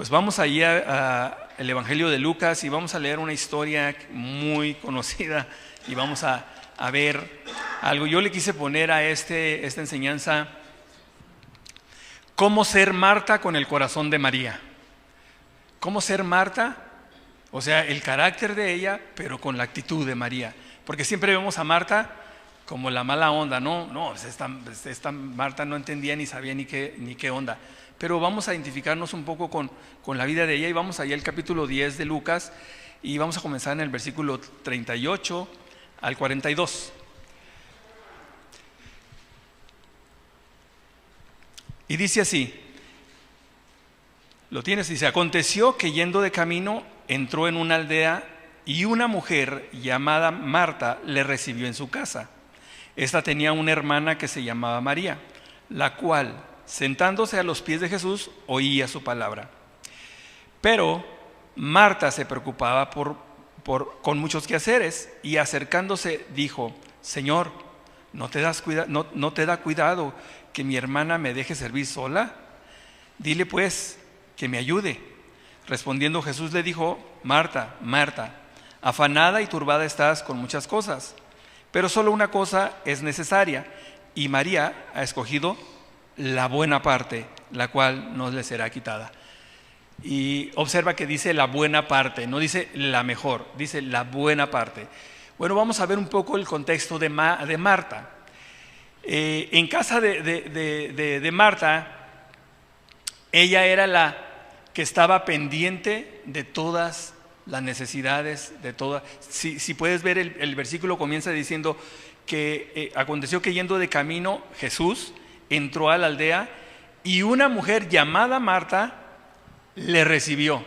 Pues vamos allí al Evangelio de Lucas y vamos a leer una historia muy conocida y vamos a ver algo. Yo le quise poner a esta enseñanza: ¿cómo ser Marta con el corazón de María? ¿Cómo ser Marta? O sea, el carácter de ella, pero con la actitud de María. Porque siempre vemos a Marta como la mala onda, no, esta Marta no entendía ni sabía ni qué onda. Pero vamos a identificarnos un poco con la vida de ella y vamos allá al capítulo 10 de Lucas y vamos a comenzar en el versículo 38 al 42. Y dice así, ¿lo tienes? Dice: aconteció que yendo de camino entró en una aldea y una mujer llamada Marta le recibió en su casa. Esta tenía una hermana que se llamaba María, la cual, sentándose a los pies de Jesús, oía su palabra. Pero Marta se preocupaba con muchos quehaceres y acercándose dijo: Señor, ¿no te da cuidado que mi hermana me deje servir sola? Dile pues que me ayude. Respondiendo Jesús le dijo: Marta, Marta, afanada y turbada estás con muchas cosas, pero solo una cosa es necesaria, y María ha escogido la buena parte, la cual no le será quitada. Y observa que dice la buena parte, no dice la mejor, dice la buena parte. Bueno, vamos a ver un poco el contexto de Marta. En casa de Marta, ella era la que estaba pendiente de todas las necesidades, de todas. Si puedes ver, el versículo comienza diciendo que aconteció que yendo de camino Jesús entró a la aldea y una mujer llamada Marta le recibió.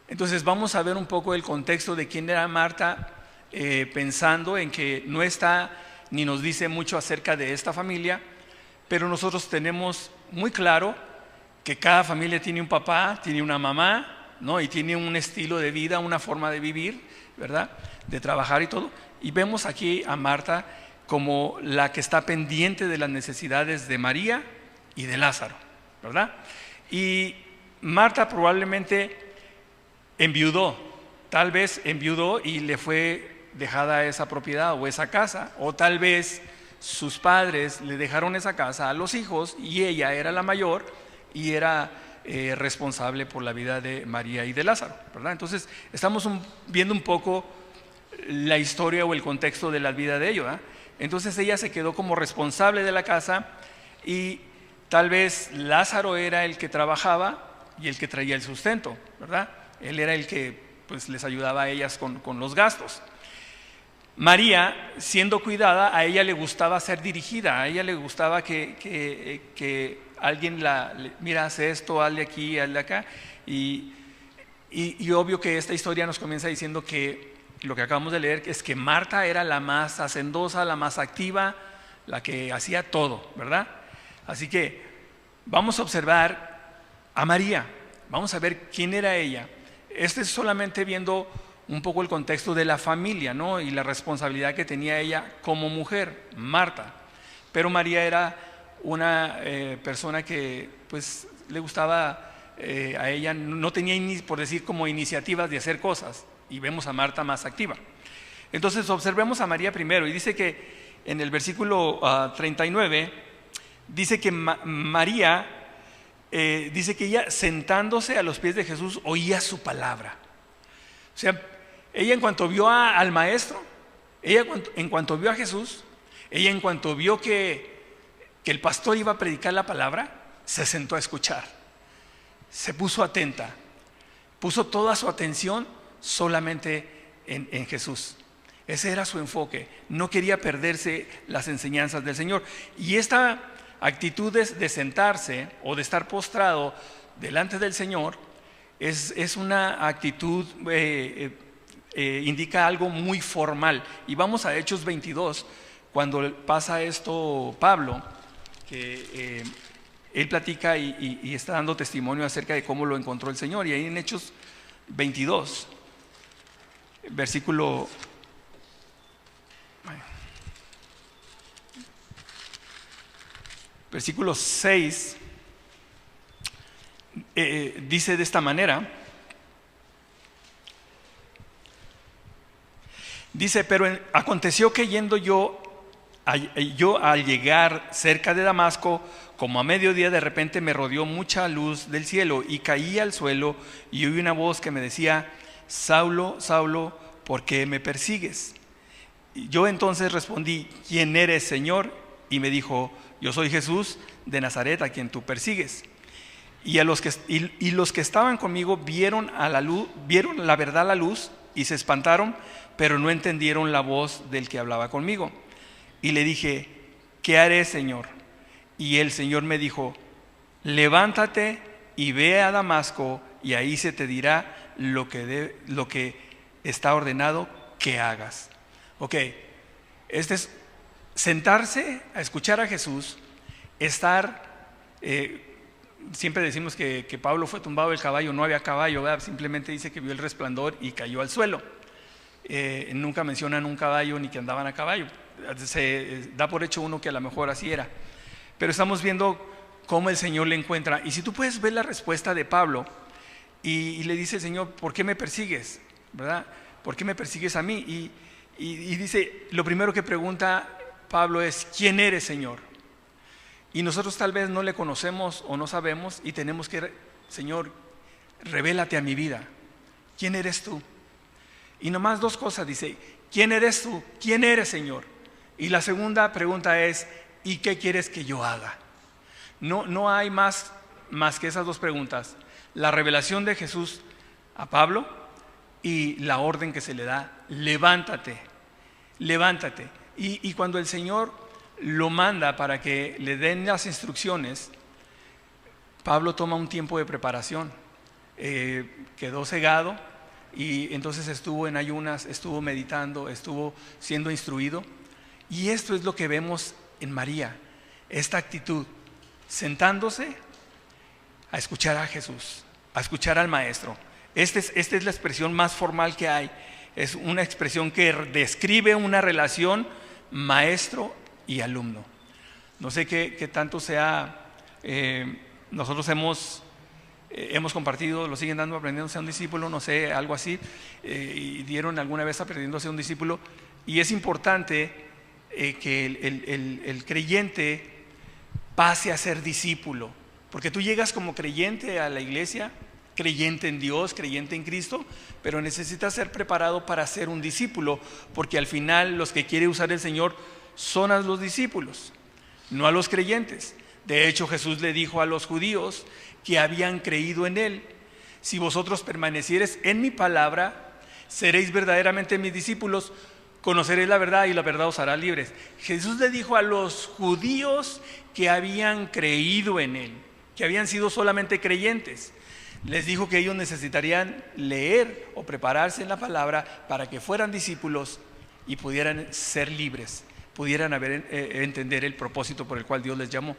Entonces vamos a ver un poco el contexto de quién era Marta, pensando en que no está ni nos dice mucho acerca de esta familia, pero nosotros tenemos muy claro que cada familia tiene un papá, tiene una mamá, ¿no? Y tiene un estilo de vida, una forma de vivir, ¿verdad? De trabajar y todo. Y vemos aquí a Marta como la que está pendiente de las necesidades de María y de Lázaro, ¿verdad? Y Marta probablemente enviudó, tal vez enviudó y le fue dejada esa propiedad o esa casa, o tal vez sus padres le dejaron esa casa a los hijos y ella era la mayor y era responsable por la vida de María y de Lázaro, ¿verdad? Entonces estamos viendo un poco la historia o el contexto de la vida de ellos, ¿verdad? Entonces ella se quedó como responsable de la casa y tal vez Lázaro era el que trabajaba y el que traía el sustento, ¿verdad? Él era el que pues les ayudaba a ellas con los gastos. María, siendo cuidada, a ella le gustaba ser dirigida, a ella le gustaba que alguien mira, hace esto, hazle aquí, hazle acá. Y obvio que esta historia nos comienza diciendo que lo que acabamos de leer es que Marta era la más hacendosa, la más activa, la que hacía todo, ¿verdad? Así que vamos a observar a María, vamos a ver quién era ella. Este es solamente viendo un poco el contexto de la familia, ¿no? Y la responsabilidad que tenía ella como mujer, Marta. Pero María era una persona que pues le gustaba a ella, no tenía por decir como iniciativas de hacer cosas, y vemos a Marta más activa. Entonces observemos a María primero, y dice que en el versículo 39 dice que María dice que ella, sentándose a los pies de Jesús, oía su palabra. O sea, ella en cuanto vio al maestro, ella en cuanto vio a Jesús, ella en cuanto vio que el pastor iba a predicar la palabra, se sentó a escuchar, se puso atenta, puso toda su atención solamente en Jesús. Ese era su enfoque, no quería perderse las enseñanzas del Señor. Y esta actitud de sentarse o de estar postrado delante del Señor es una actitud, indica algo muy formal. Y vamos a Hechos 22, cuando pasa esto Pablo, que él platica y está dando testimonio acerca de cómo lo encontró el Señor. Y ahí en Hechos 22, versículo 6, dice de esta manera, dice: pero aconteció que yendo yo al llegar cerca de Damasco, como a mediodía, de repente me rodeó mucha luz del cielo y caí al suelo y oí una voz que me decía: Saulo, Saulo, ¿por qué me persigues? Y yo entonces respondí: ¿quién eres, Señor? Y me dijo: yo soy Jesús de Nazaret, a quien tú persigues. Y los que estaban conmigo vieron la verdad a la luz y se espantaron, pero no entendieron la voz del que hablaba conmigo. Y le dije: ¿qué haré, Señor? Y el Señor me dijo: levántate y ve a Damasco, y ahí se te dirá lo que está ordenado que hagas. Ok, este es sentarse a escuchar a Jesús, siempre decimos que Pablo fue tumbado del caballo, no había caballo, ¿verdad? Simplemente dice que vio el resplandor y cayó al suelo. Nunca mencionan un caballo ni que andaban a caballo. Se da por hecho uno que a lo mejor así era. Pero estamos viendo cómo el Señor le encuentra. Y si tú puedes ver la respuesta de Pablo, y le dice el Señor: ¿por qué me persigues? ¿Verdad? ¿Por qué me persigues a mí? Y dice, lo primero que pregunta Pablo es: ¿quién eres, Señor? Y nosotros tal vez no le conocemos o no sabemos, y tenemos que: Señor, revélate a mi vida. ¿Quién eres tú? Y nomás dos cosas dice: ¿quién eres tú? ¿Quién eres, Señor? Y la segunda pregunta es: ¿y qué quieres que yo haga? No hay más que esas dos preguntas: la revelación de Jesús a Pablo y la orden que se le da: levántate, levántate. Y cuando el Señor lo manda para que le den las instrucciones, Pablo toma un tiempo de preparación. Quedó cegado y entonces estuvo en ayunas, estuvo meditando, estuvo siendo instruido. Y esto es lo que vemos en María, esta actitud, sentándose a escuchar a Jesús, a escuchar al Maestro. Esta es la expresión más formal que hay. Es una expresión que describe una relación maestro y alumno. No sé qué tanto sea. Nosotros hemos compartido, lo siguen dando, aprendiéndose a un discípulo, no sé, algo así, y dieron alguna vez aprendiéndose a un discípulo. Y es importante que el creyente pase a ser discípulo, porque tú llegas como creyente a la iglesia, creyente en Dios, creyente en Cristo, pero necesitas ser preparado para ser un discípulo, porque al final los que quiere usar el Señor son a los discípulos, no a los creyentes. De hecho, Jesús le dijo a los judíos que habían creído en Él: si vosotros permaneciereis en mi palabra, seréis verdaderamente mis discípulos, conoceréis la verdad y la verdad os hará libres. Jesús le dijo a los judíos que habían creído en Él, que habían sido solamente creyentes. Les dijo que ellos necesitarían leer o prepararse en la palabra para que fueran discípulos y pudieran ser libres, pudieran entender el propósito por el cual Dios les llamó.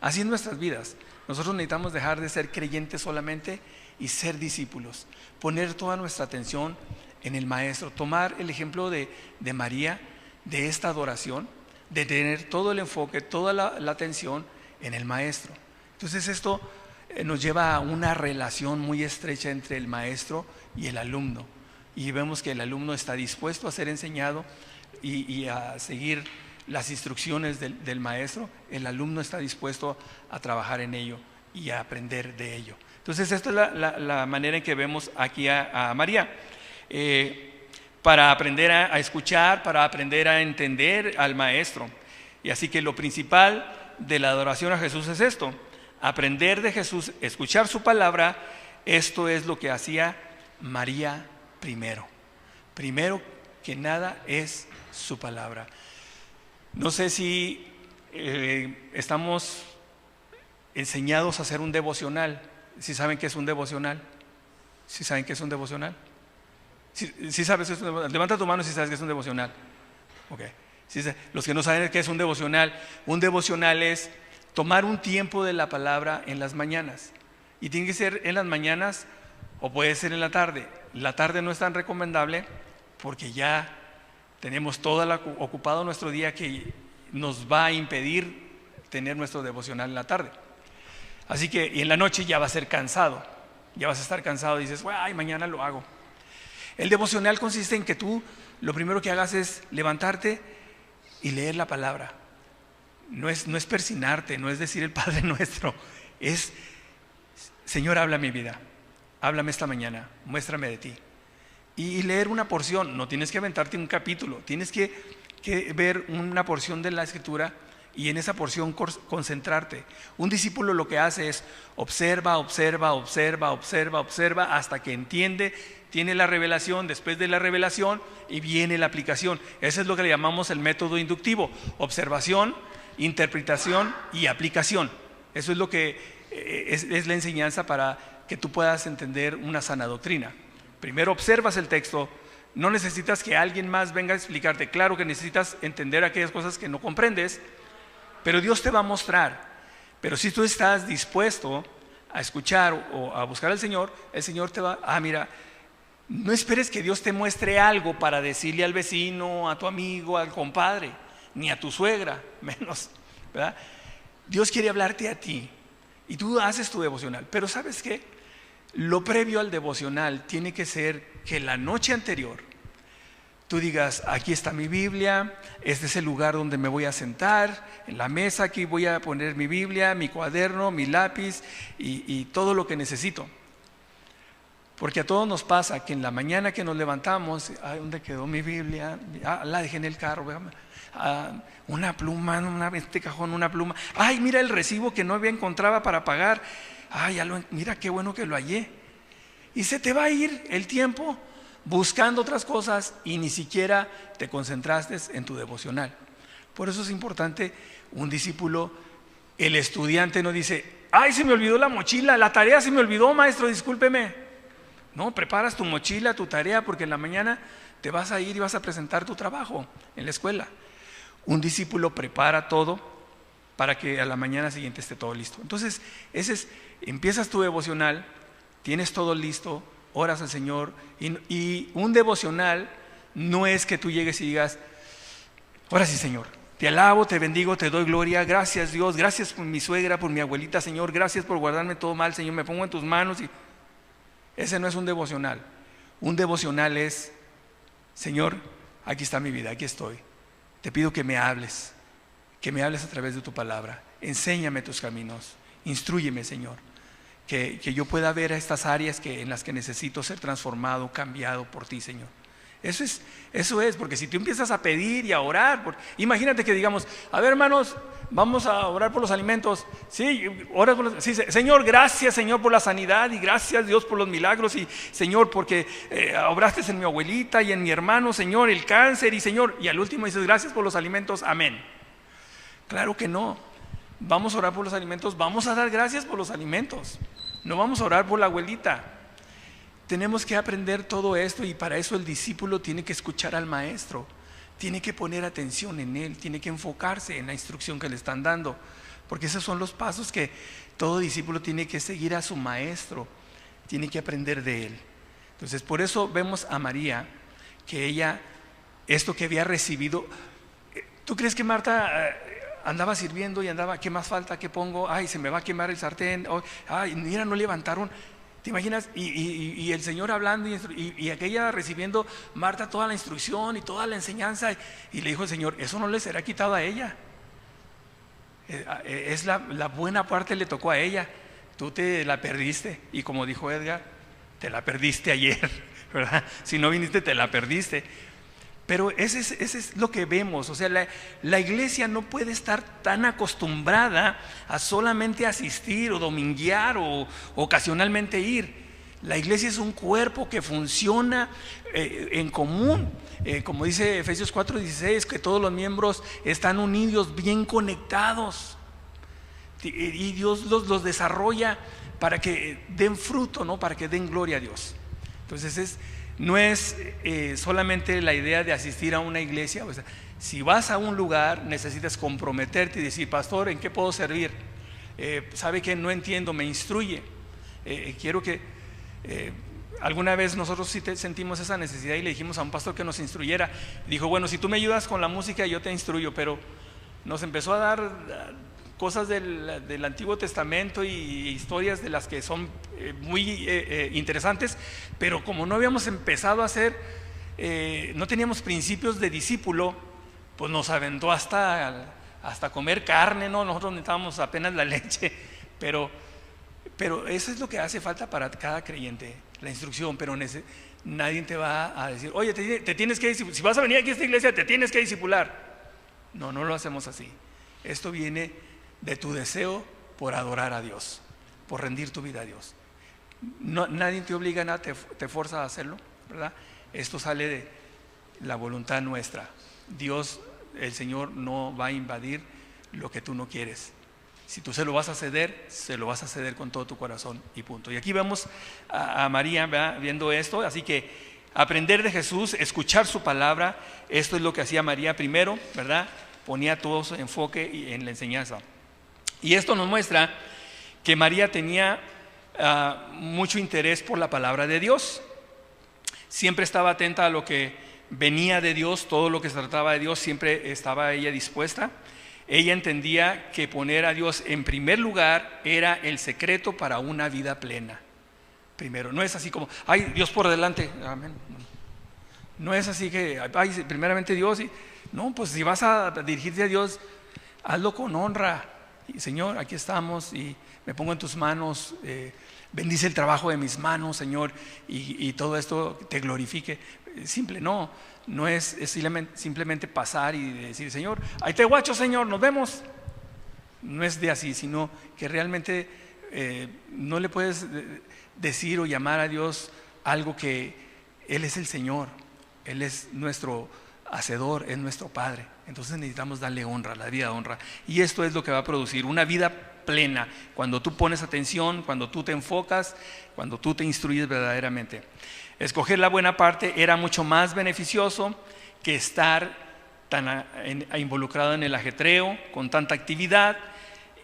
Así en nuestras vidas, nosotros necesitamos dejar de ser creyentes solamente y ser discípulos, poner toda nuestra atención en el Maestro, tomar el ejemplo de María, de esta adoración, de tener todo el enfoque, toda la atención en el Maestro. Entonces esto nos lleva a una relación muy estrecha entre el Maestro y el alumno, y vemos que el alumno está dispuesto a ser enseñado y a seguir las instrucciones del Maestro. El alumno está dispuesto a trabajar en ello y a aprender de ello. Entonces esta es la manera en que vemos aquí a María, para aprender a escuchar, para aprender a entender al Maestro. Y así que lo principal de la adoración a Jesús es esto: aprender de Jesús, escuchar su palabra. Esto es lo que hacía María primero que nada es su palabra. No sé si estamos enseñados a hacer un devocional. ¿Sí saben qué es un devocional? ¿Sí saben qué es un devocional? ¿Sí sabes qué es un devocional? Levanta tu mano si sabes qué es un devocional. Okay. ¿Sí? Los que no saben qué es un devocional es tomar un tiempo de la palabra en las mañanas. Y tiene que ser en las mañanas o puede ser en la tarde. La tarde no es tan recomendable porque ya tenemos ocupado nuestro día, que nos va a impedir tener nuestro devocional en la tarde. Así que, y en la noche ya va a ser cansado, ya vas a estar cansado y dices, ay, mañana lo hago. El devocional consiste en que tú lo primero que hagas es levantarte y leer la palabra. No es persignarte, no es decir el Padre Nuestro, es: Señor, habla mi vida, háblame esta mañana, muéstrame de ti. Y leer una porción, no tienes que aventarte un capítulo, tienes que ver una porción de la Escritura y en esa porción concentrarte. Un discípulo lo que hace es observa hasta que entiende, tiene la revelación, después de la revelación y viene la aplicación. Eso es lo que le llamamos el método inductivo: observación, interpretación y aplicación. Eso es lo que es la enseñanza para que tú puedas entender una sana doctrina. Primero observas el texto, no necesitas que alguien más venga a explicarte. Claro que necesitas entender aquellas cosas que no comprendes, pero Dios te va a mostrar. Pero si tú estás dispuesto a escuchar o a buscar al Señor, el Señor te va, mira, no esperes que Dios te muestre algo para decirle al vecino, a tu amigo, al compadre, ni a tu suegra, menos, ¿verdad? Dios quiere hablarte a ti y tú haces tu devocional. Pero ¿sabes qué? Lo previo al devocional tiene que ser que la noche anterior tú digas: aquí está mi Biblia, este es el lugar donde me voy a sentar, en la mesa aquí voy a poner mi Biblia, mi cuaderno, mi lápiz y todo lo que necesito. Porque a todos nos pasa que en la mañana que nos levantamos, ¿dónde quedó mi Biblia? La dejé en el carro, una pluma, este cajón, una pluma. Ay, mira el recibo que no encontraba para pagar. Ay, mira qué bueno que lo hallé. Y se te va a ir el tiempo buscando otras cosas y ni siquiera te concentraste en tu devocional. Por eso es importante un discípulo. El estudiante no dice: ay, se me olvidó la mochila, la tarea se me olvidó, maestro, discúlpeme. No, preparas tu mochila, tu tarea, porque en la mañana te vas a ir y vas a presentar tu trabajo en la escuela. Un discípulo prepara todo para que a la mañana siguiente esté todo listo. Entonces, empiezas tu devocional, tienes todo listo, oras al Señor, y un devocional no es que tú llegues y digas: ahora sí, Señor, te alabo, te bendigo, te doy gloria, gracias Dios, gracias por mi suegra, por mi abuelita, Señor, gracias por guardarme todo mal, Señor, me pongo en tus manos. Y ese no es un devocional. Un devocional es: Señor, aquí está mi vida, aquí estoy, te pido que me hables a través de tu palabra, enséñame tus caminos, instrúyeme, Señor, que yo pueda ver a estas áreas en las que necesito ser transformado, cambiado por ti, Señor. Eso es, porque si tú empiezas a pedir y a orar, imagínate que digamos: a ver, hermanos, vamos a orar por los alimentos. Sí, oras por sí, Señor, gracias, Señor, por la sanidad, y gracias, Dios, por los milagros, y Señor, porque obraste en mi abuelita y en mi hermano, Señor, el cáncer, y Señor, y al último dices: gracias por los alimentos, amén. Claro que no. Vamos a orar por los alimentos, vamos a dar gracias por los alimentos, no vamos a orar por la abuelita. Tenemos que aprender todo esto, y para eso el discípulo tiene que escuchar al maestro, tiene que poner atención en él, tiene que enfocarse en la instrucción que le están dando, porque esos son los pasos que todo discípulo tiene que seguir a su maestro, tiene que aprender de él. Entonces, por eso vemos a María, que ella, esto que había recibido. ¿Tú crees que Marta andaba sirviendo y andaba: qué más falta, qué pongo? Ay, se me va a quemar el sartén. Ay, mira, no levantaron. ¿Te imaginas? Y el Señor hablando y aquella recibiendo, Marta, toda la instrucción y toda la enseñanza, y le dijo el Señor: eso no le será quitado a ella, es la buena parte le tocó a ella, tú te la perdiste. Y como dijo Edgar, te la perdiste ayer, ¿verdad? Si no viniste, te la perdiste. Pero ese es lo que vemos. O sea, la iglesia no puede estar tan acostumbrada a solamente asistir o dominguear o ocasionalmente ir. La iglesia es un cuerpo que funciona en común. Como dice Efesios 4:16, que todos los miembros están unidos, bien conectados. Y Dios los desarrolla para que den fruto, ¿no? Para que den gloria a Dios. Entonces no es solamente la idea de asistir a una iglesia. O sea, si vas a un lugar, necesitas comprometerte y decir: pastor, ¿en qué puedo servir? ¿Sabe que no entiendo? Me instruye. Quiero que alguna vez nosotros sí sentimos esa necesidad y le dijimos a un pastor que nos instruyera. Dijo: bueno, si tú me ayudas con la música, yo te instruyo. Pero nos empezó a dar cosas del Antiguo Testamento y historias de las que son muy interesantes, pero como no habíamos empezado a hacer, no teníamos principios de discípulo, pues nos aventó hasta comer carne, ¿no? Nosotros necesitábamos apenas la leche, pero eso es lo que hace falta para cada creyente, la instrucción, pero nadie te va a decir, oye, te tienes que discipular, si vas a venir aquí a esta iglesia te tienes que discipular. No lo hacemos así. Esto viene de tu deseo por adorar a Dios, por rendir tu vida a Dios. Nadie te obliga a nada, te fuerza a hacerlo, ¿verdad? Esto sale de la voluntad nuestra. Dios, el Señor, no va a invadir lo que tú no quieres. Si tú se lo vas a ceder, se lo vas a ceder con todo tu corazón y punto. Y aquí vemos a María, ¿verdad?, viendo esto. Así que aprender de Jesús, escuchar su palabra, esto es lo que hacía María primero, ¿verdad? Ponía todo su enfoque en la enseñanza. Y esto nos muestra que María tenía mucho interés por la palabra de Dios. Siempre estaba atenta a lo que venía de Dios, todo lo que se trataba de Dios, siempre estaba ella dispuesta. Ella entendía que poner a Dios en primer lugar era el secreto para una vida plena. Primero, no es así como, ay, Dios por delante, amén. No es así que, ay, primeramente Dios. No, pues si vas a dirigirte a Dios, hazlo con honra. Y, Señor, aquí estamos y me pongo en tus manos, bendice el trabajo de mis manos, Señor, y todo esto te glorifique. Simple, no es simplemente pasar y decir, Señor, ahí te guacho, Señor, nos vemos. No es de así, sino que realmente no le puedes decir o llamar a Dios algo que Él es el Señor, Él es nuestro hacedor, es nuestro Padre. Entonces necesitamos darle honra, la vida honra. Y esto es lo que va a producir una vida plena, cuando tú pones atención, cuando tú te enfocas, cuando tú te instruyes verdaderamente. Escoger la buena parte era mucho más beneficioso que estar tan involucrado en el ajetreo, con tanta actividad,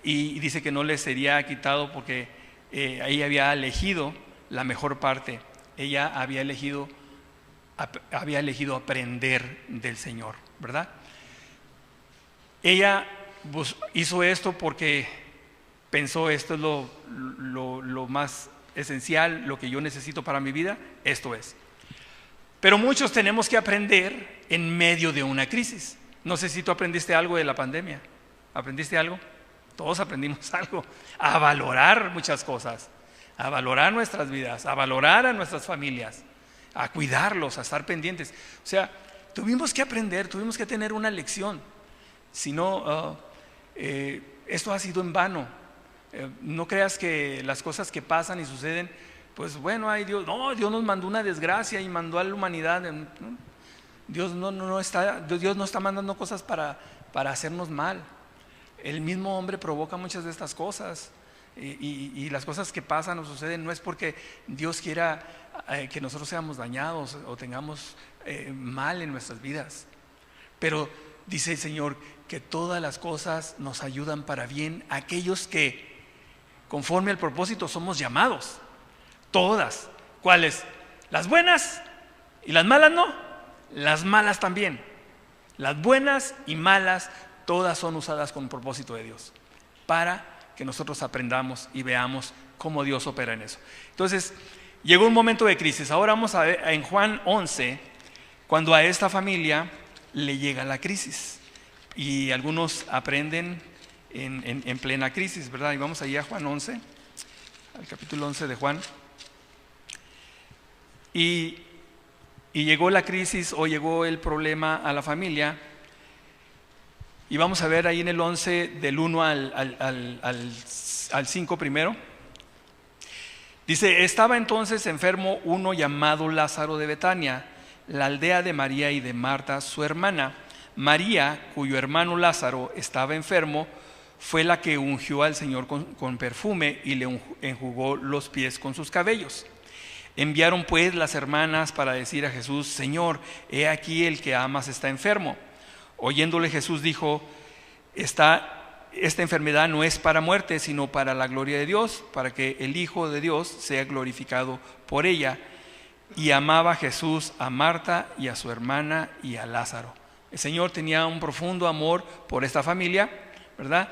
y dice que no le sería quitado porque ella había elegido la mejor parte. Ella había elegido aprender del Señor, ¿verdad? Ella hizo esto porque pensó, esto es lo más esencial, lo que yo necesito para mi vida, esto es. Pero muchos tenemos que aprender en medio de una crisis. No sé si tú aprendiste algo de la pandemia. ¿Aprendiste algo? Todos aprendimos algo. A valorar muchas cosas, a valorar nuestras vidas, a valorar a nuestras familias, a cuidarlos, a estar pendientes. O sea, tuvimos que aprender, tuvimos que tener una lección. Si no, esto ha sido en vano. No creas que las cosas que pasan y suceden, pues bueno, ay Dios, no, Dios nos mandó una desgracia y mandó a la humanidad. Dios no está mandando cosas para hacernos mal. El mismo hombre provoca muchas de estas cosas, y las cosas que pasan o suceden no es porque Dios quiera que nosotros seamos dañados o tengamos mal en nuestras vidas, pero dice el Señor que todas las cosas nos ayudan para bien a aquellos que conforme al propósito somos llamados. Todas. ¿Cuáles? Las buenas y las malas no. Las malas también. Las buenas y malas, todas son usadas con propósito de Dios, para que nosotros aprendamos y veamos cómo Dios opera en eso. Entonces, llegó un momento de crisis. Ahora vamos a ver en Juan 11, cuando a esta familia le llega la crisis. Y algunos aprenden en plena crisis, ¿verdad? Y vamos allá a Juan 11, al capítulo 11 de Juan. Y llegó la crisis o llegó el problema a la familia. Y vamos a ver ahí en el 11 del 1 al 5 primero. Dice, estaba entonces enfermo uno llamado Lázaro de Betania, la aldea de María y de Marta, su hermana. María, cuyo hermano Lázaro estaba enfermo, fue la que ungió al Señor con perfume y le enjugó los pies con sus cabellos. Enviaron pues las hermanas para decir a Jesús, Señor, he aquí el que amas está enfermo. Oyéndole Jesús dijo, esta enfermedad no es para muerte, sino para la gloria de Dios, para que el Hijo de Dios sea glorificado por ella. Y amaba Jesús a Marta y a su hermana y a Lázaro. El Señor tenía un profundo amor por esta familia, ¿verdad?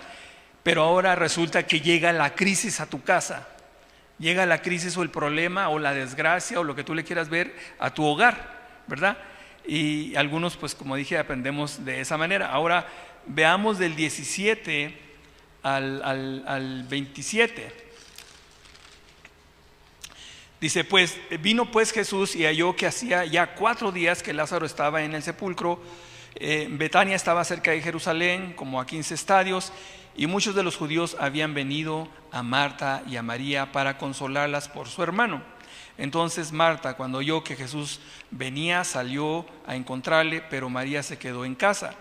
pero ahora resulta que llega la crisis a tu casa, llega la crisis o el problema o la desgracia o lo que tú le quieras ver a tu hogar, ¿verdad? Y algunos, pues como dije, aprendemos de esa manera. Ahora veamos del 17 al 27. Dice, pues vino pues Jesús y halló que hacía ya 4 días que Lázaro estaba en el sepulcro. Betania estaba cerca de Jerusalén, como a 15 estadios, y muchos de los judíos habían venido a Marta y a María para consolarlas por su hermano. Entonces Marta, cuando oyó que Jesús venía, salió a encontrarle, pero María se quedó en casa.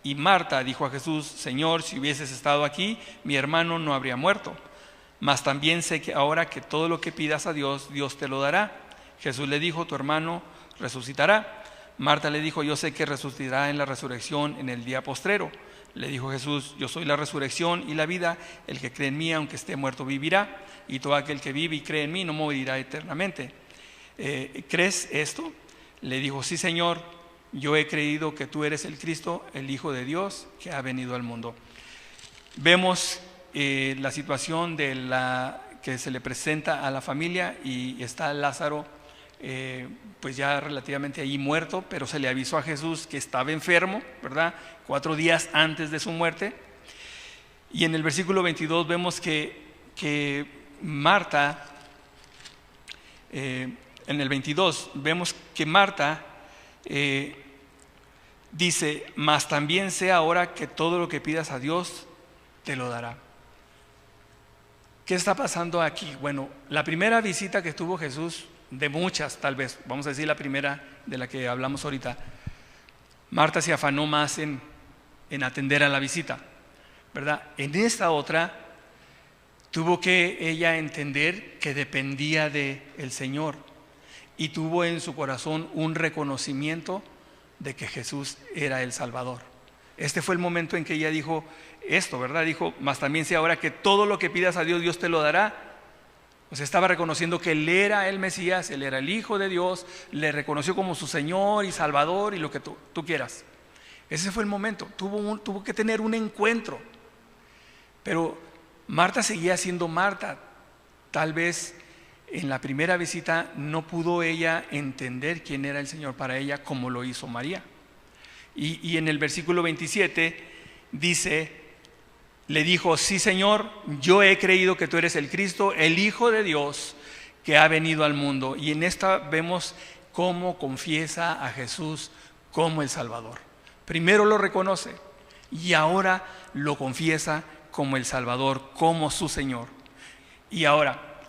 Y Marta dijo a Jesús, Señor, si hubieses estado aquí, mi hermano no habría muerto. Mas también sé que ahora que todo lo que pidas a Dios, Dios te lo dará. Jesús le dijo, tu hermano resucitará. Marta le dijo, yo sé que resucitará en la resurrección en el día postrero. Le dijo Jesús, yo soy la resurrección y la vida, el que cree en mí, aunque esté muerto, vivirá, y todo aquel que vive y cree en mí no morirá eternamente. ¿Crees esto? Le dijo, sí, Señor, yo he creído que tú eres el Cristo, el Hijo de Dios, que ha venido al mundo. Vemos la situación que se le presenta a la familia, y está Lázaro pues ya relativamente ahí muerto, pero se le avisó a Jesús que estaba enfermo, ¿verdad? 4 días antes de su muerte. Y en el versículo 22 vemos que Marta, en el 22 vemos que Marta dice, mas también sé ahora que todo lo que pidas a Dios te lo dará. ¿Qué está pasando aquí? Bueno, la primera visita que tuvo Jesús, de muchas tal vez, vamos a decir la primera de la que hablamos ahorita, Marta se afanó más en atender a la visita, ¿verdad? En esta otra tuvo que ella entender que dependía del Señor, y tuvo en su corazón un reconocimiento de que Jesús era el Salvador. Este fue el momento en que ella dijo esto, ¿verdad? Dijo, mas también sé ahora que todo lo que pidas a Dios, Dios te lo dará. O sea, estaba reconociendo que Él era el Mesías, Él era el Hijo de Dios, le reconoció como su Señor y Salvador y lo que tú quieras. Ese fue el momento, tuvo que tener un encuentro. Pero Marta seguía siendo Marta. Tal vez en la primera visita no pudo ella entender quién era el Señor para ella como lo hizo María. Y en el versículo 27 dice, le dijo, sí, Señor, yo he creído que tú eres el Cristo, el Hijo de Dios, que ha venido al mundo. Y en esta vemos cómo confiesa a Jesús como el Salvador. Primero lo reconoce y ahora lo confiesa como el Salvador, como su Señor. Y ahora,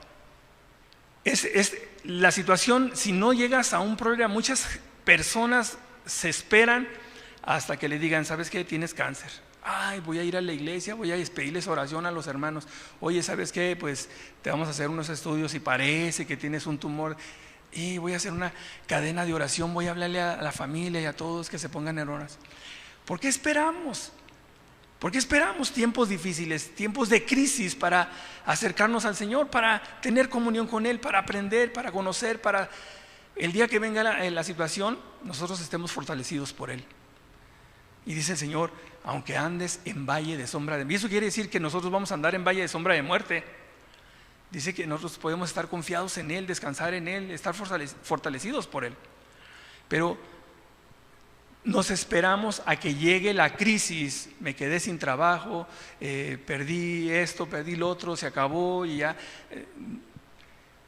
es la situación, si no llegas a un problema, muchas personas se esperan hasta que le digan, ¿sabes qué? Tienes cáncer. Ay, voy a ir a la iglesia, voy a pedirles oración a los hermanos. Oye, ¿sabes qué? Pues te vamos a hacer unos estudios y parece que tienes un tumor. Y voy a hacer una cadena de oración, voy a hablarle a la familia y a todos que se pongan en horas. ¿Por qué esperamos? ¿Por qué esperamos tiempos difíciles, tiempos de crisis para acercarnos al Señor, para tener comunión con Él, para aprender, para conocer, para el día que venga la situación, nosotros estemos fortalecidos por Él? Y dice el Señor, aunque andes en valle de sombra de muerte. Y eso quiere decir que nosotros vamos a andar en valle de sombra de muerte. Dice que nosotros podemos estar confiados en Él, descansar en Él, estar fortalecidos por Él. Pero nos esperamos a que llegue la crisis, me quedé sin trabajo, perdí esto, perdí lo otro, se acabó y ya.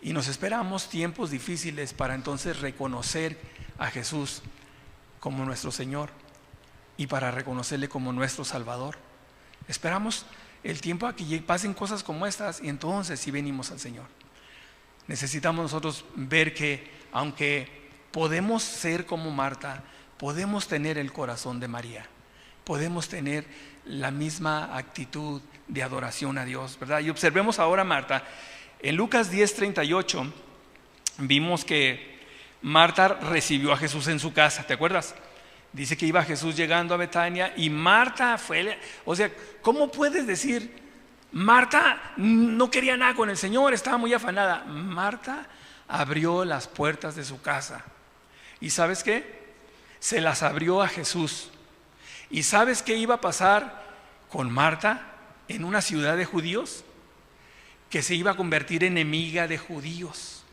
Y nos esperamos tiempos difíciles para entonces reconocer a Jesús como nuestro Señor y para reconocerle como nuestro Salvador. Esperamos el tiempo a que pasen cosas como estas y entonces sí venimos al Señor. Necesitamos nosotros ver que aunque podemos ser como Marta, podemos tener el corazón de María, podemos tener la misma actitud de adoración a Dios, ¿verdad? Y observemos ahora a Marta. En Lucas 10:38 vimos que Marta recibió a Jesús en su casa, ¿te acuerdas? Dice que iba Jesús llegando a Betania y Marta fue, o sea, ¿cómo puedes decir? Marta no quería nada con el Señor, estaba muy afanada. Marta abrió las puertas de su casa. ¿Y sabes qué? Se las abrió a Jesús. ¿Y sabes qué iba a pasar con Marta? en una ciudad de judíos que se iba a convertir en enemiga de judíos.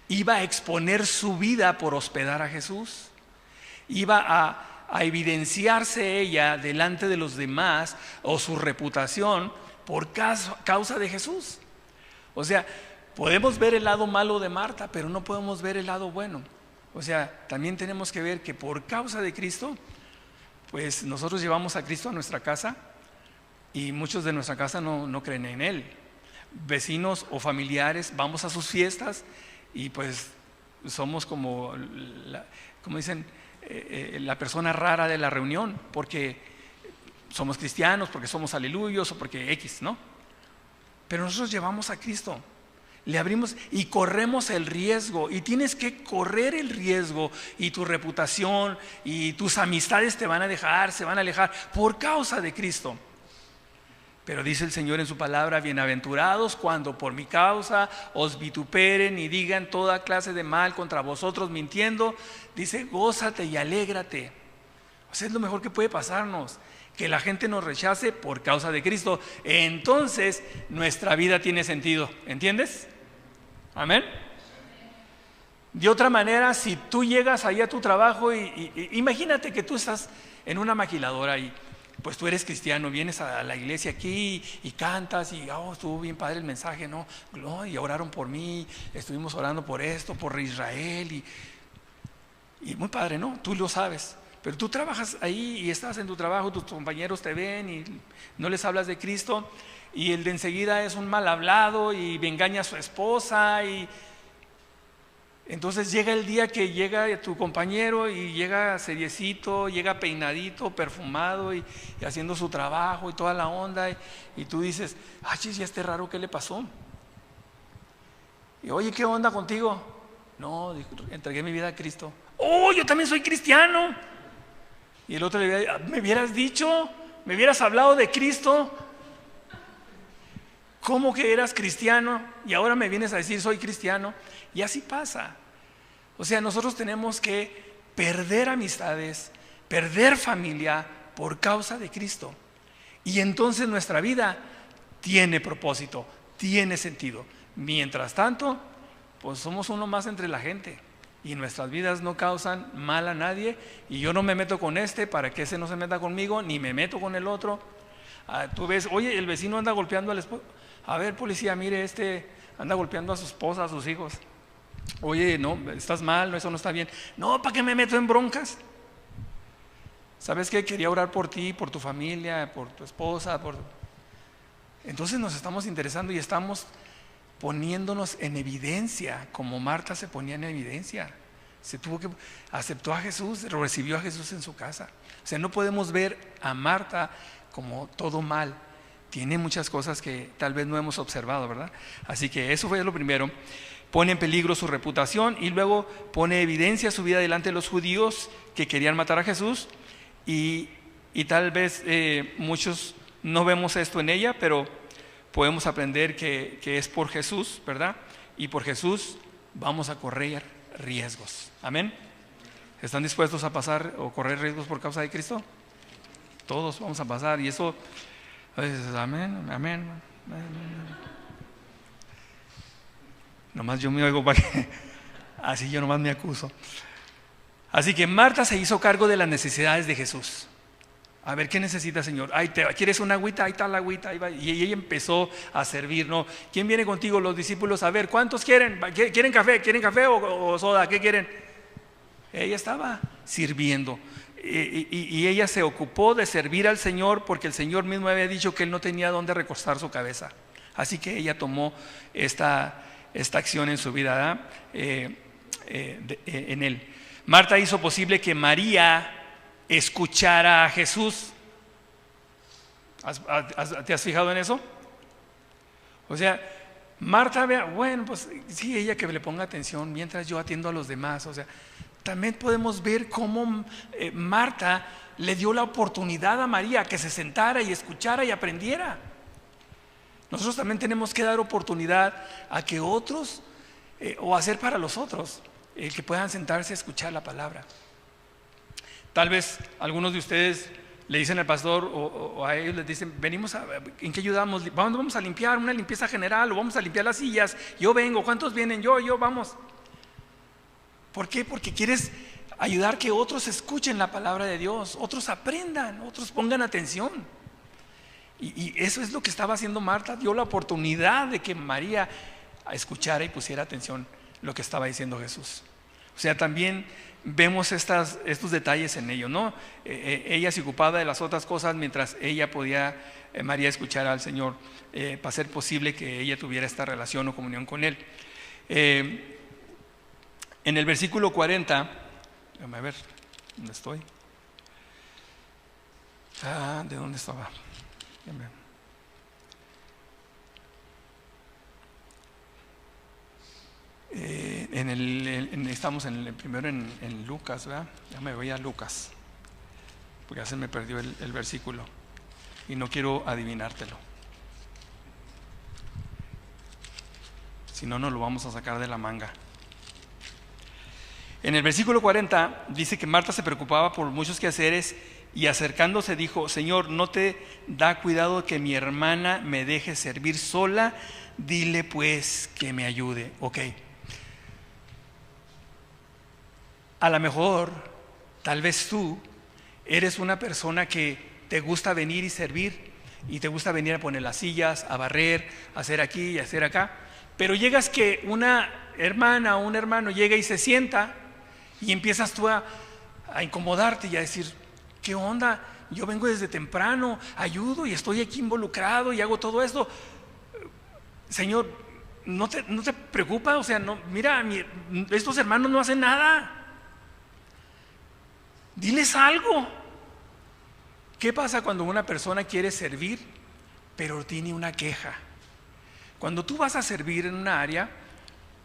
Iba a exponer su vida por hospedar a Jesús. Iba a evidenciarse ella delante de los demás, o su reputación, por causa de Jesús. O sea, podemos ver el lado malo de Marta, pero no podemos ver el lado bueno. O sea, también tenemos que ver que por causa de Cristo, pues nosotros llevamos a Cristo a nuestra casa y muchos de nuestra casa no creen en Él. Vecinos o familiares, vamos a sus fiestas y pues somos como dicen, la persona rara de la reunión, porque somos cristianos, porque somos aleluyos o porque X, ¿no? Pero nosotros llevamos a Cristo, le abrimos y corremos el riesgo, y tienes que correr el riesgo, y tu reputación y tus amistades te van a dejar, se van a alejar por causa de Cristo. Pero dice el Señor en su palabra: bienaventurados cuando por mi causa os vituperen y digan toda clase de mal contra vosotros mintiendo. Dice: gózate y alégrate. O sea, es lo mejor que puede pasarnos, que la gente nos rechace por causa de Cristo. Entonces nuestra vida tiene sentido, ¿entiendes? Amén. De otra manera, si tú llegas ahí a tu trabajo y imagínate que tú estás en una maquiladora y pues tú eres cristiano, vienes a la iglesia aquí y cantas y estuvo bien padre el mensaje, ¿no? Y oraron por mí, estuvimos orando por esto, por Israel y muy padre, ¿no? Tú lo sabes. Pero tú trabajas ahí y estás en tu trabajo, tus compañeros te ven y no les hablas de Cristo, y el de enseguida es un mal hablado y engaña a su esposa, y entonces llega el día que llega tu compañero y llega seriecito, llega peinadito, perfumado y haciendo su trabajo y toda la onda, y tú dices: chis, ya este raro, ¿qué le pasó? Y oye, ¿qué onda contigo? No, dijo, entregué mi vida a Cristo. Yo también soy cristiano. Y el otro le dice: me hubieras dicho, me hubieras hablado de Cristo. ¿Cómo que eras cristiano y ahora me vienes a decir soy cristiano? Y así pasa. O sea, nosotros tenemos que perder amistades, perder familia por causa de Cristo. Y entonces nuestra vida tiene propósito, tiene sentido. Mientras tanto, pues somos uno más entre la gente. Y nuestras vidas no causan mal a nadie, y yo no me meto con para que ese no se meta conmigo, ni me meto con el otro. Tú ves, oye, el vecino anda golpeando al esposo. A ver, policía, mire, anda golpeando a su esposa, a sus hijos. Oye, no, estás mal, eso no está bien. No, ¿para qué me meto en broncas? ¿Sabes qué? Quería orar por ti, por tu familia, por tu esposa, Entonces nos estamos interesando y estamos poniéndonos en evidencia, como Marta se ponía en evidencia. Aceptó a Jesús, recibió a Jesús en su casa. O sea, no podemos ver a Marta como todo mal. Tiene muchas cosas que tal vez no hemos observado, ¿verdad? Así que eso fue lo primero. Pone en peligro su reputación, y luego pone evidencia su vida delante de los judíos que querían matar a Jesús, y tal vez muchos no vemos esto en ella, pero podemos aprender que es por Jesús, ¿verdad? Y por Jesús vamos a correr riesgos. Amén. ¿Están dispuestos a pasar o correr riesgos por causa de Cristo? Todos vamos a pasar, y eso a veces, amén, amén, amén. Nomás yo me oigo para que así yo nomás me acuso. Así que Marta se hizo cargo de las necesidades de Jesús. A ver, ¿qué necesita, Señor? ¿Quieres una agüita? Ahí está la agüita. Ahí va. Y ella empezó a servir, ¿no? ¿Quién viene contigo? Los discípulos. A ver, ¿cuántos quieren? ¿Quieren café? ¿Quieren café o soda? ¿Qué quieren? Ella estaba sirviendo. Y ella se ocupó de servir al Señor, porque el Señor mismo había dicho que Él no tenía dónde recostar su cabeza. Así que ella tomó esta acción en su vida, en Él. Marta hizo posible que María escuchara a Jesús. ¿Te has fijado en eso? O sea, Marta, bueno, pues sí, ella que le ponga atención mientras yo atiendo a los demás. O sea, también podemos ver cómo Marta le dio la oportunidad a María que se sentara y escuchara y aprendiera. Nosotros también tenemos que dar oportunidad a que otros, o hacer para los otros, que puedan sentarse a escuchar la palabra. Tal vez algunos de ustedes le dicen al pastor o a ellos les dicen, ¿en qué ayudamos? Vamos a limpiar una limpieza general o vamos a limpiar las sillas. Yo vengo, ¿cuántos vienen? Yo, vamos. ¿Por qué? Porque quieres ayudar que otros escuchen la palabra de Dios, otros aprendan, otros pongan atención. Y eso es lo que estaba haciendo Marta. Dio la oportunidad de que María escuchara y pusiera atención lo que estaba diciendo Jesús. O sea, también vemos estos detalles en ello, ¿no? Ella se ocupaba de las otras cosas mientras ella podía, María, escuchar al Señor, para hacer posible que ella tuviera esta relación o comunión con Él. En el versículo 40, déjame ver, ¿dónde estoy? ¿De dónde estaba? Estamos primero en Lucas, ¿verdad? Ya me voy a Lucas, porque ya se me perdió el versículo y no quiero adivinártelo, si no nos lo vamos a sacar de la manga. En el versículo 40 dice que Marta se preocupaba por muchos quehaceres y acercándose dijo: Señor, ¿no te da cuidado que mi hermana me deje servir sola? Dile pues que me ayude. Ok. A lo mejor, tal vez tú eres una persona que te gusta venir y servir, y te gusta venir a poner las sillas, a barrer, a hacer aquí y a hacer acá, pero llegas que una hermana o un hermano llega y se sienta y empiezas tú a incomodarte y a decir: ¿qué onda? Yo vengo desde temprano, ayudo y estoy aquí involucrado y hago todo esto. Señor, ¿no te preocupa? O sea, no, mira, estos hermanos no hacen nada. Diles algo. ¿Qué pasa cuando una persona quiere servir pero tiene una queja? Cuando tú vas a servir en una área,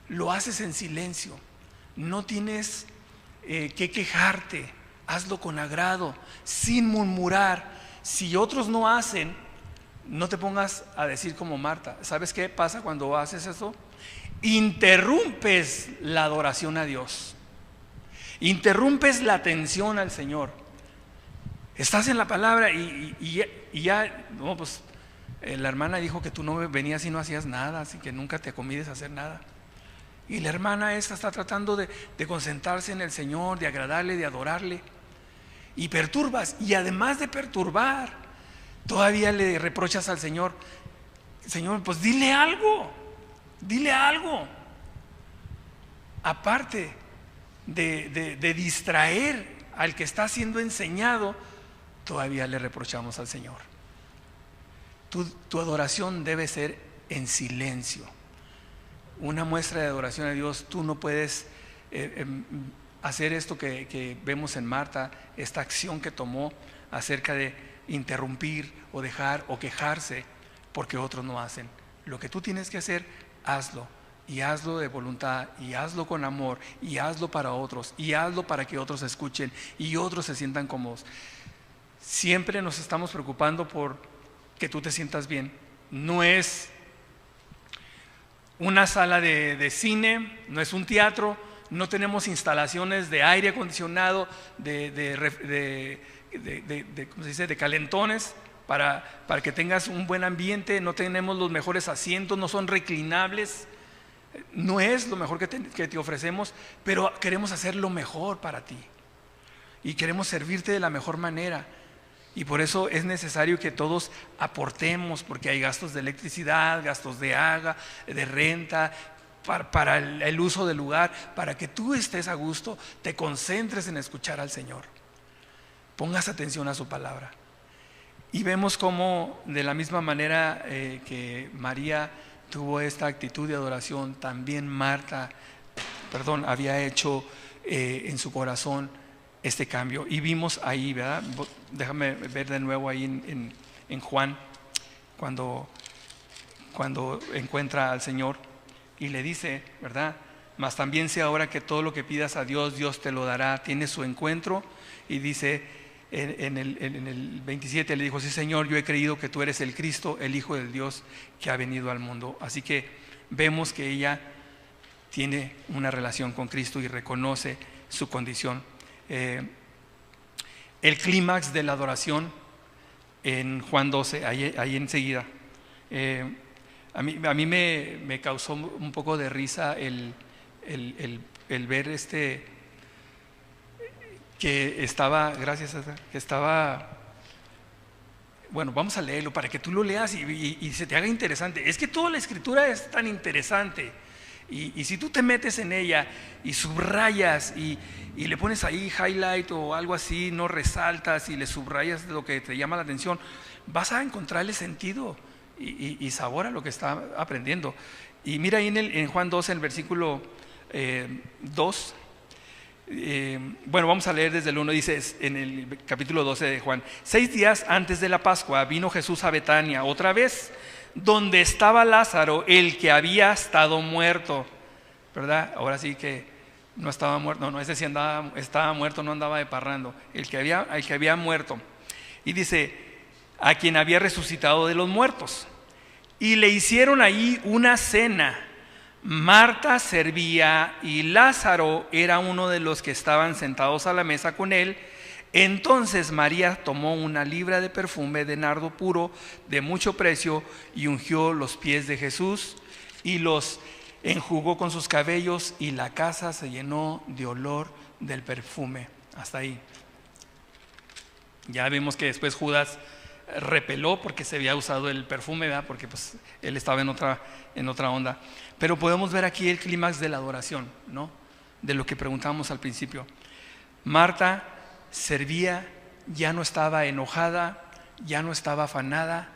lo haces en silencio. No tienes que quejarte. Hazlo con agrado, sin murmurar. Si otros no hacen, no te pongas a decir como Marta. ¿Sabes qué pasa cuando haces eso? Interrumpes la adoración a Dios. Interrumpes la atención al Señor. Estás en la palabra y ya, no, pues la hermana dijo que tú no venías y no hacías nada, así que nunca te acomides a hacer nada. Y la hermana esta está tratando de concentrarse en el Señor, de agradarle, de adorarle. Y perturbas, y además de perturbar, todavía le reprochas al Señor: Señor, pues dile algo. Aparte de distraer al que está siendo enseñado, todavía le reprochamos al Señor. Tu adoración debe ser en silencio. Una muestra de adoración a Dios, tú no puedes hacer esto que vemos en Marta, esta acción que tomó acerca de interrumpir o dejar o quejarse porque otros no hacen. Lo que tú tienes que hacer, hazlo, y hazlo de voluntad, y hazlo con amor, y hazlo para otros, y hazlo para que otros escuchen y otros se sientan cómodos. Siempre nos estamos preocupando por que tú te sientas bien. No es una sala de cine, no es un teatro, no tenemos instalaciones de aire acondicionado, ¿cómo se dice?, de calentones para que tengas un buen ambiente. No tenemos los mejores asientos, no son reclinables. No es lo mejor que te ofrecemos, pero queremos hacer lo mejor para ti y queremos servirte de la mejor manera. Y por eso es necesario que todos aportemos, porque hay gastos de electricidad, gastos de agua, de renta, para el uso del lugar, para que tú estés a gusto, te concentres en escuchar al Señor, pongas atención a su palabra. Y vemos cómo de la misma manera que María tuvo esta actitud de adoración, también Marta, había hecho en su corazón este cambio. Y vimos ahí, ¿verdad? Déjame ver de nuevo ahí en Juan, cuando encuentra al Señor y le dice, ¿verdad? Mas también sé ahora que todo lo que pidas a Dios, Dios te lo dará. Tiene su encuentro y dice en el 27, le dijo: sí, Señor, yo he creído que tú eres el Cristo, el Hijo del Dios que ha venido al mundo. Así que vemos que ella tiene una relación con Cristo y reconoce su condición. el clímax de la adoración en Juan 12, ahí enseguida. A mí me causó un poco de risa el ver que estaba, gracias César, que estaba, bueno, vamos a leerlo para que tú lo leas y se te haga interesante. Es que toda la escritura es tan interesante y si tú te metes en ella y subrayas y le pones ahí highlight o algo así, no resaltas y le subrayas lo que te llama la atención, vas a encontrarle sentido y sabor a lo que está aprendiendo. Y mira ahí en Juan 12, en el versículo 2, bueno, vamos a leer desde el 1, dice en el capítulo 12 de Juan: 6 días antes de la Pascua vino Jesús a Betania otra vez, donde estaba Lázaro, el que había estado muerto, ¿verdad? Ahora sí que no estaba muerto, no, ese sí estaba muerto, no andaba de parrando, el que había muerto. Y dice, a quien había resucitado de los muertos. Y le hicieron ahí una cena. Marta servía y Lázaro era uno de los que estaban sentados a la mesa con él. Entonces María tomó una libra de perfume de nardo puro de mucho precio y ungió los pies de Jesús y los enjugó con sus cabellos, y la casa se llenó de olor del perfume. Hasta ahí. Ya vimos que después Judas repeló porque se había usado el perfume, ¿verdad? Porque pues él estaba en otra onda. Pero podemos ver aquí el clímax de la adoración, ¿no? De lo que preguntábamos al principio. Marta servía, ya no estaba enojada, ya no estaba afanada,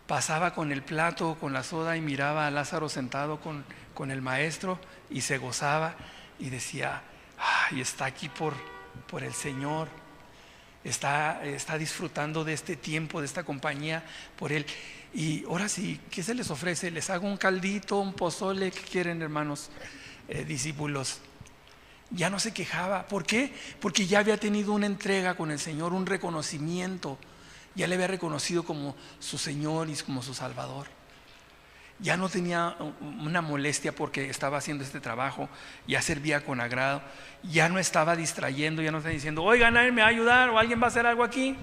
pasaba con el plato, con la soda, y miraba a Lázaro sentado con el maestro y se gozaba y decía, ay, está aquí por el Señor. Está disfrutando de este tiempo, de esta compañía por Él. Y ahora sí, ¿qué se les ofrece? ¿Les hago un caldito, un pozole? ¿Qué quieren, hermanos, discípulos? Ya no se quejaba. ¿Por qué? Porque ya había tenido una entrega con el Señor, un reconocimiento. Ya le había reconocido como su Señor y como su Salvador. Ya no tenía una molestia porque estaba haciendo este trabajo, ya servía con agrado, ya no estaba distrayendo, ya no estaba diciendo, oigan, ¿alguien me va a ayudar o alguien va a hacer algo aquí?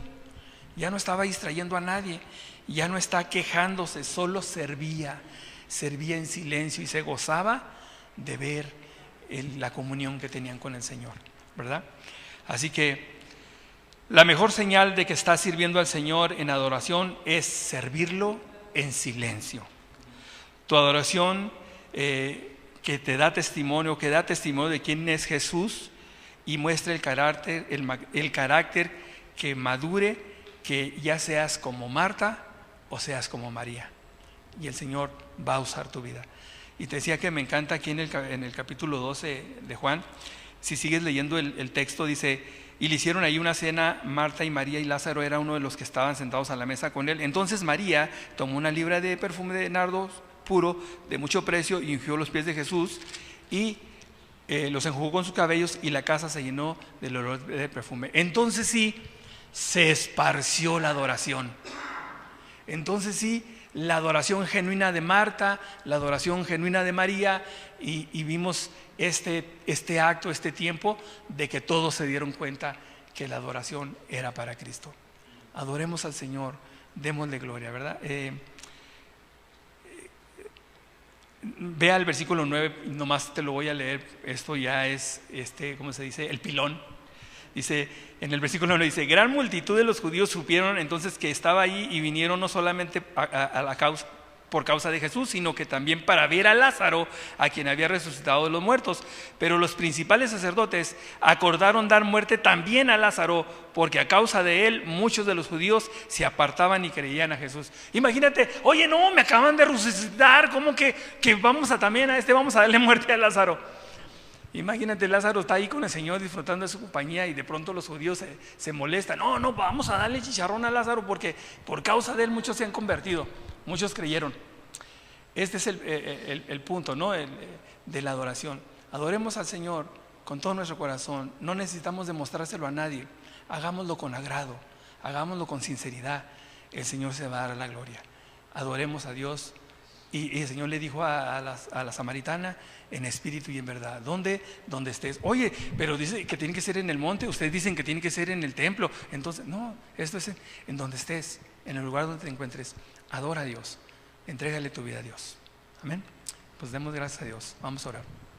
Ya no estaba distrayendo a nadie, ya no está quejándose, solo servía en silencio y se gozaba de ver la comunión que tenían con el Señor, ¿verdad? Así que la mejor señal de que estás sirviendo al Señor en adoración es servirlo en silencio. Tu adoración que te da testimonio, de quién es Jesús y muestra el carácter que madure, que ya seas como Marta o seas como María. Y el Señor va a usar tu vida. Y te decía que me encanta aquí en el capítulo 12 de Juan, si sigues leyendo el texto, dice, y le hicieron ahí una cena, Marta y María, y Lázaro era uno de los que estaban sentados a la mesa con él. Entonces María tomó una libra de perfume de nardo puro de mucho precio y ungió los pies de Jesús y los enjugó con sus cabellos, y la casa se llenó del olor de perfume. Entonces sí, se esparció la adoración. Entonces sí, la adoración genuina de Marta, la adoración genuina de María, y vimos este acto, este tiempo de que todos se dieron cuenta que la adoración era para Cristo. Adoremos al Señor, démosle gloria, ¿verdad? Vea el versículo 9, nomás te lo voy a leer. Esto ya es, ¿cómo se dice? El pilón. Dice, en el versículo 9 dice, gran multitud de los judíos supieron entonces que estaba ahí y vinieron no solamente por causa de Jesús, sino que también para ver a Lázaro, a quien había resucitado de los muertos. Pero los principales sacerdotes acordaron dar muerte también a Lázaro, porque a causa de él muchos de los judíos se apartaban y creían a Jesús. Imagínate, oye, no, me acaban de resucitar, ¿cómo que vamos a darle muerte a Lázaro? Imagínate, Lázaro está ahí con el Señor disfrutando de su compañía, y de pronto los judíos se molestan. No, vamos a darle chicharrón a Lázaro porque por causa de él muchos se han convertido, muchos creyeron. Este es el punto, ¿no? De la adoración. Adoremos al Señor con todo nuestro corazón. No necesitamos demostrárselo a nadie. Hagámoslo con agrado, hagámoslo con sinceridad. El Señor se va a dar la gloria. Adoremos a Dios Y el Señor le dijo a la samaritana: en espíritu y en verdad. ¿Dónde? Donde estés. Oye, pero dice que tiene que ser en el monte. Ustedes dicen que tiene que ser en el templo. Entonces, no, esto es en donde estés, en el lugar donde te encuentres. Adora a Dios. Entrégale tu vida a Dios. Amén. Pues demos gracias a Dios. Vamos a orar.